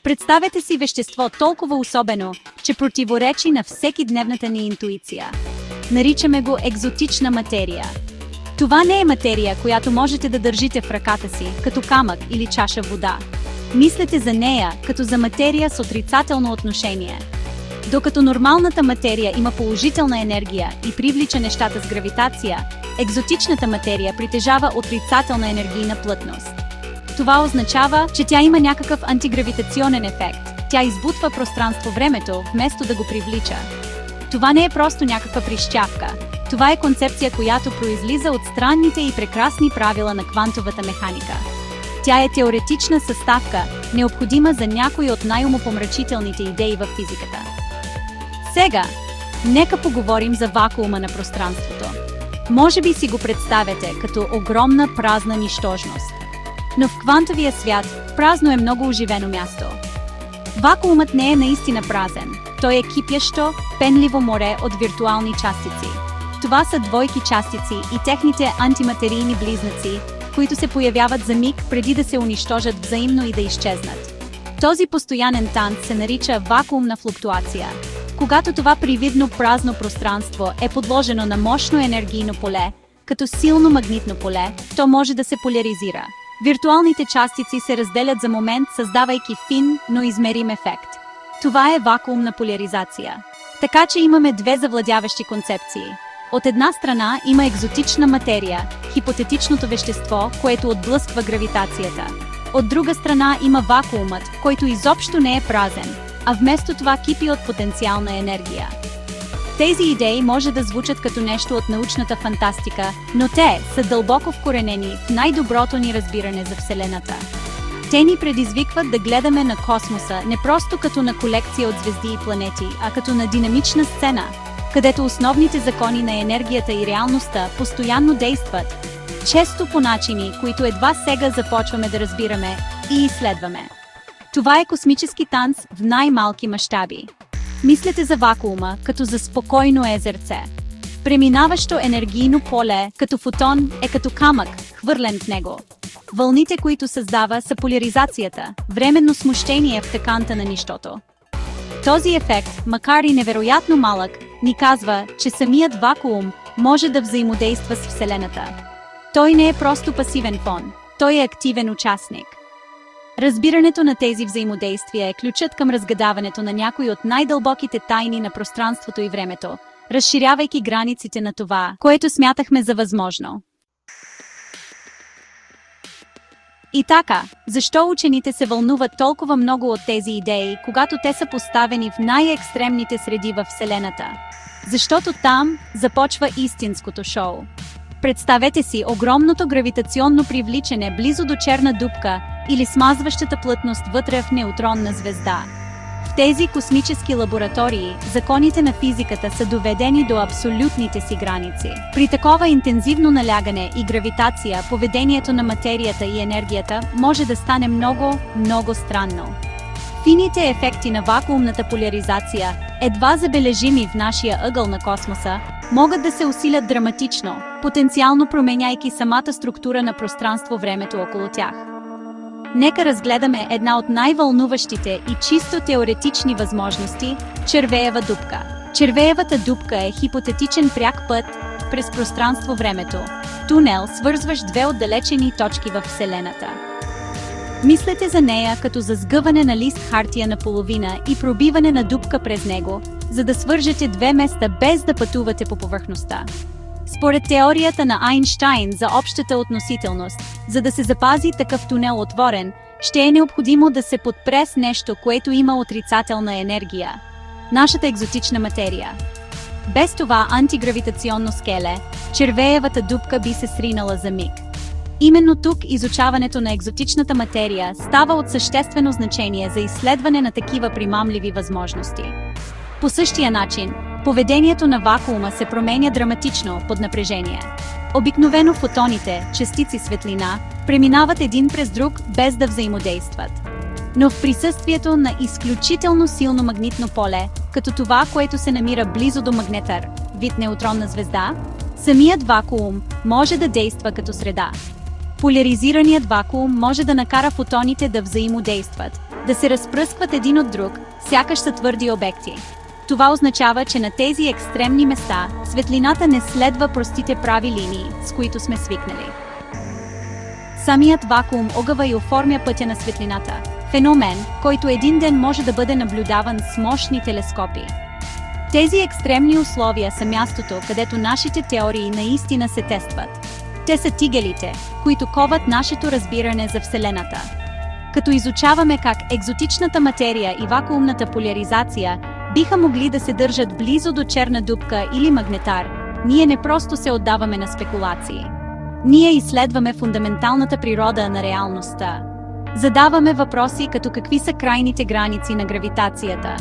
Представете си вещество толкова особено, че противоречи на всекидневната ни интуиция. Наричаме го екзотична материя. Това не е материя, която можете да държите в ръката си, като камък или чаша вода. Мислете за нея като за материя с отрицателно отношение. Докато нормалната материя има положителна енергия и привлича нещата с гравитация, екзотичната материя притежава отрицателна енергийна плътност. Това означава, че тя има някакъв антигравитационен ефект. Тя избутва пространство-времето, вместо да го привлича. Това не е просто някаква прищявка. Това е концепция, която произлиза от странните и прекрасни правила на квантовата механика. Тя е теоретична съставка, необходима за някои от най-умопомрачителните идеи в физиката. Сега, нека поговорим за вакуума на пространството. Може би си го представяте като огромна празна нищожност. Но в квантовия свят празно е много оживено място. Вакуумът не е наистина празен. Той е кипящо, пенливо море от виртуални частици. Това са двойки частици и техните антиматерийни близнаци, които се появяват за миг преди да се унищожат взаимно и да изчезнат. Този постоянен танц се нарича вакуумна флуктуация. Когато това привидно празно пространство е подложено на мощно енергийно поле, като силно магнитно поле, то може да се поляризира. Виртуалните частици се разделят за момент, създавайки фин, но измерим ефект. Това е вакуумна поляризация. Така че имаме две завладяващи концепции. От една страна има екзотична материя, хипотетичното вещество, което отблъсква гравитацията. От друга страна има вакуумът, който изобщо не е празен, а вместо това кипи от потенциална енергия. Тези идеи може да звучат като нещо от научната фантастика, но те са дълбоко вкоренени в най-доброто ни разбиране за Вселената. Те ни предизвикват да гледаме на космоса не просто като на колекция от звезди и планети, а като на динамична сцена, където основните закони на енергията и реалността постоянно действат, често по начини, които едва сега започваме да разбираме и изследваме. Това е космически танц в най-малки мащаби. Мислете за вакуума като за спокойно езерце. Преминаващо енергийно поле, като фотон, е като камък, хвърлен в него. Вълните, които създава, са поляризацията, временно смущение в тъканта на нищото. Този ефект, макар и невероятно малък, ни казва, че самият вакуум може да взаимодейства с Вселената. Той не е просто пасивен фон, той е активен участник. Разбирането на тези взаимодействия е ключът към разгадаването на някои от най-дълбоките тайни на пространството и времето, разширявайки границите на това, което смятахме за възможно. И така, защо учените се вълнуват толкова много от тези идеи, когато те са поставени в най-екстремните среди във Вселената? Защото там започва истинското шоу. Представете си огромното гравитационно привличане близо до черна дупка или смазващата плътност вътре в неутронна звезда. В тези космически лаборатории законите на физиката са доведени до абсолютните си граници. При такова интензивно налягане и гравитация, поведението на материята и енергията може да стане много, много странно. Фините ефекти на вакуумната поляризация, едва забележими в нашия ъгъл на космоса, могат да се усилят драматично, потенциално променяйки самата структура на пространство-времето около тях. Нека разгледаме една от най-вълнуващите и чисто теоретични възможности – червеева дупка. Червеевата дупка е хипотетичен пряк път през пространство-времето, тунел, свързващ две отдалечени точки във Вселената. Мислете за нея като за сгъване на лист хартия наполовина и пробиване на дупка през него, за да свържете две места без да пътувате по повърхността. Според теорията на Айнщайн за общата относителност, за да се запази такъв тунел отворен, ще е необходимо да се подпре с нещо, което има отрицателна енергия – нашата екзотична материя. Без това антигравитационно скеле, червеевата дупка би се сринала за миг. Именно тук изучаването на екзотичната материя става от съществено значение за изследване на такива примамливи възможности. По същия начин, поведението на вакуума се променя драматично под напрежение. Обикновено фотоните, частици светлина, преминават един през друг без да взаимодействат. Но в присъствието на изключително силно магнитно поле, като това, което се намира близо до магнетър, вид неутронна звезда, самият вакуум може да действа като среда. Поляризираният вакуум може да накара фотоните да взаимодействат, да се разпръскват един от друг, сякаш са твърди обекти. Това означава, че на тези екстремни места светлината не следва простите прави линии, с които сме свикнали. Самият вакуум огъва и оформя пътя на светлината. Феномен, който един ден може да бъде наблюдаван с мощни телескопи. Тези екстремни условия са мястото, където нашите теории наистина се тестват. Те са тигелите, които коват нашето разбиране за Вселената. Като изучаваме как екзотичната материя и вакуумната поляризация биха могли да се държат близо до черна дупка или магнетар, ние не просто се отдаваме на спекулации. Ние изследваме фундаменталната природа на реалността. Задаваме въпроси като какви са крайните граници на гравитацията.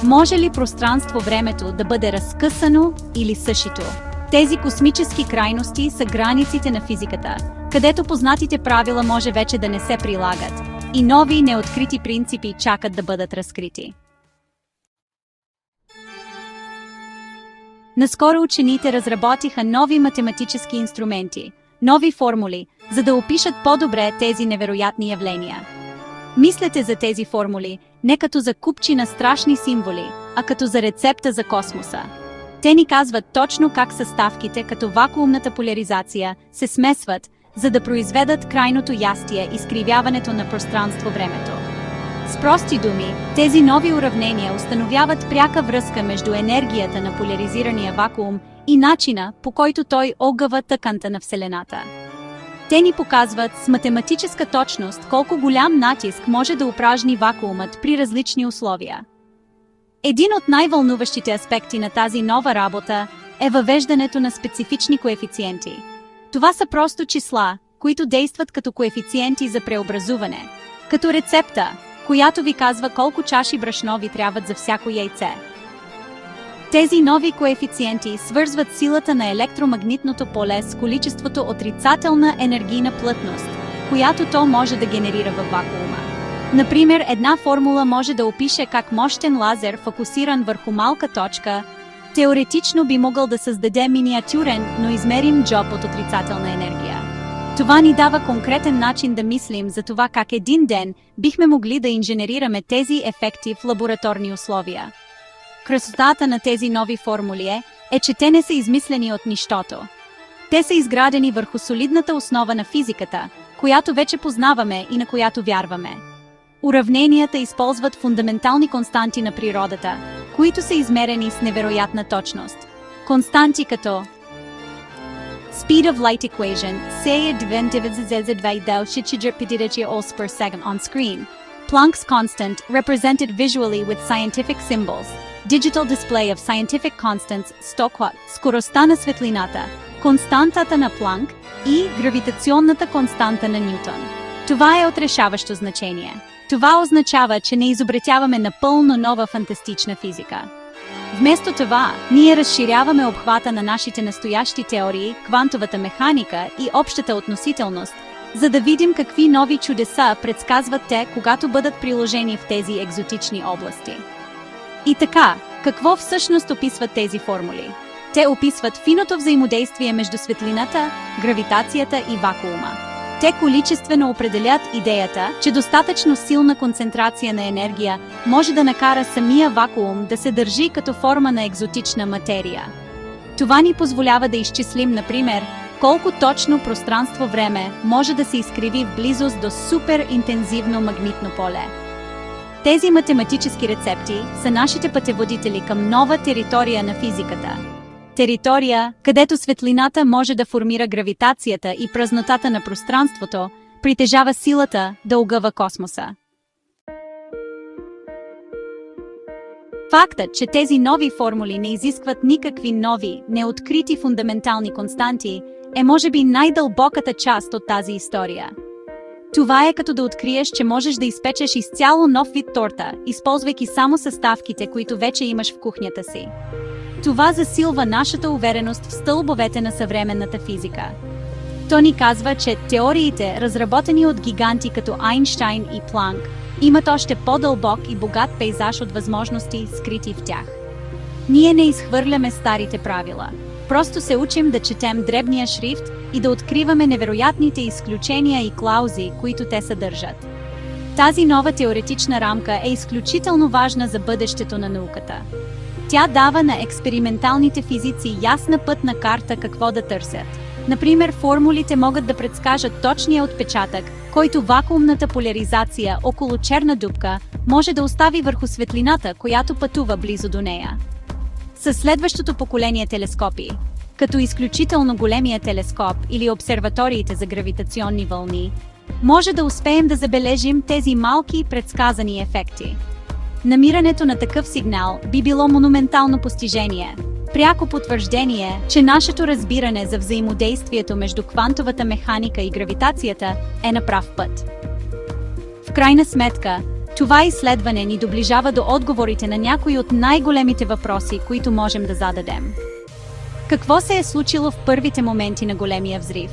Може ли пространство-времето да бъде разкъсано или съшито? Тези космически крайности са границите на физиката, където познатите правила може вече да не се прилагат и нови неоткрити принципи чакат да бъдат разкрити. Наскоро учените разработиха нови математически инструменти, нови формули, за да опишат по-добре тези невероятни явления. Мислете за тези формули не като за купчина страшни символи, а като за рецепта за космоса. Те ни казват точно как съставките, като вакуумната поляризация, се смесват, за да произведат крайното ястие и изкривяването на пространство-времето. С прости думи, тези нови уравнения установяват пряка връзка между енергията на поляризирания вакуум и начина, по който той огъва тъканта на Вселената. Те ни показват с математическа точност колко голям натиск може да упражни вакуумът при различни условия. Един от най-вълнуващите аспекти на тази нова работа е въвеждането на специфични коефициенти. Това са просто числа, които действат като коефициенти за преобразуване, като рецепта, която ви казва колко чаши брашно ви трябват за всяко яйце. Тези нови коефициенти свързват силата на електромагнитното поле с количеството отрицателна енергийна плътност, която то може да генерира във вакуума. Например, една формула може да опише как мощен лазер, фокусиран върху малка точка, теоретично би могъл да създаде миниатюрен, но измерим джоб от отрицателна енергия. Това ни дава конкретен начин да мислим за това как един ден бихме могли да инженерираме тези ефекти в лабораторни условия. Красотата на тези нови формули е, че те не са измислени от нищото. Те са изградени върху солидната основа на физиката, която вече познаваме и на която вярваме. Уравненията използват фундаментални константи на природата, които са измерени с невероятна точност. Константи като Speed of light equation, say per second on screen. Planck's constant, represented visually with scientific symbols. Digital display of scientific constants, скоростта на светлината, константата на Планк и гравитационната константа на Нютон. Това е от решаващо значение. Това означава, че не изобретяваме напълно нова фантастична физика. Вместо това, ние разширяваме обхвата на нашите настоящи теории, квантовата механика и общата относителност, за да видим какви нови чудеса предсказват те, когато бъдат приложени в тези екзотични области. И така, какво всъщност описват тези формули? Те описват финото взаимодействие между светлината, гравитацията и вакуума. Те количествено определят идеята, че достатъчно силна концентрация на енергия може да накара самия вакуум да се държи като форма на екзотична материя. Това ни позволява да изчислим, например, колко точно пространство-време може да се изкриви в близост до суперинтензивно магнитно поле. Тези математически рецепти са нашите пътеводители към нова територия на физиката. Територия, където светлината може да формира гравитацията и празнотата на пространството, притежава силата да огъва космоса. Фактът, че тези нови формули не изискват никакви нови, неоткрити фундаментални константи, е може би най-дълбоката част от тази история. Това е като да откриеш, че можеш да изпечеш изцяло нов вид торта, използвайки само съставките, които вече имаш в кухнята си. Това засилва нашата увереност в стълбовете на съвременната физика. То ни казва, че теориите, разработени от гиганти като Айнщайн и Планк, имат още по-дълбок и богат пейзаж от възможности, скрити в тях. Ние не изхвърляме старите правила. Просто се учим да четем дребния шрифт и да откриваме невероятните изключения и клаузи, които те съдържат. Тази нова теоретична рамка е изключително важна за бъдещето на науката. Тя дава на експерименталните физици ясна пътна карта какво да търсят. Например, формулите могат да предскажат точния отпечатък, който вакуумната поляризация около черна дупка може да остави върху светлината, която пътува близо до нея. Със следващото поколение телескопи, като изключително големия телескоп или обсерваториите за гравитационни вълни, може да успеем да забележим тези малки предсказани ефекти. Намирането на такъв сигнал би било монументално постижение, пряко потвърждение, че нашето разбиране за взаимодействието между квантовата механика и гравитацията е на прав път. В крайна сметка, това изследване ни доближава до отговорите на някои от най-големите въпроси, които можем да зададем. Какво се е случило в първите моменти на големия взрив?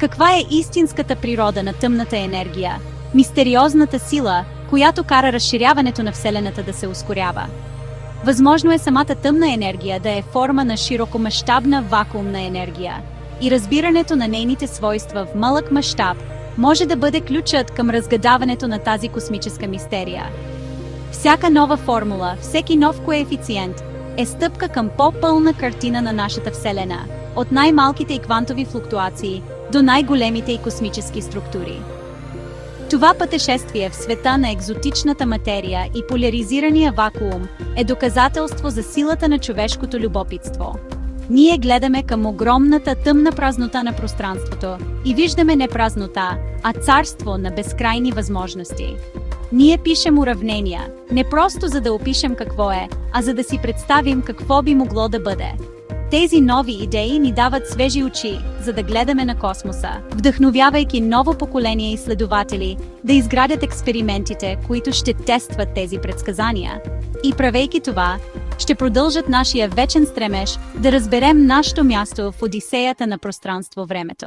Каква е истинската природа на тъмната енергия, мистериозната сила, която кара разширяването на Вселената да се ускорява? Възможно е самата тъмна енергия да е форма на широкомащабна вакуумна енергия и разбирането на нейните свойства в малък мащаб може да бъде ключът към разгадаването на тази космическа мистерия. Всяка нова формула, всеки нов коефициент е стъпка към по-пълна картина на нашата Вселена, от най-малките и квантови флуктуации до най-големите и космически структури. Това пътешествие в света на екзотичната материя и поляризирания вакуум е доказателство за силата на човешкото любопитство. Ние гледаме към огромната тъмна празнота на пространството и виждаме не празнота, а царство на безкрайни възможности. Ние пишем уравнения, не просто за да опишем какво е, а за да си представим какво би могло да бъде. Тези нови идеи ни дават свежи очи, за да гледаме на космоса, вдъхновявайки ново поколение изследователи да изградят експериментите, които ще тестват тези предсказания. И правейки това, ще продължат нашия вечен стремеж да разберем нашето място в одисеята на пространство-времето.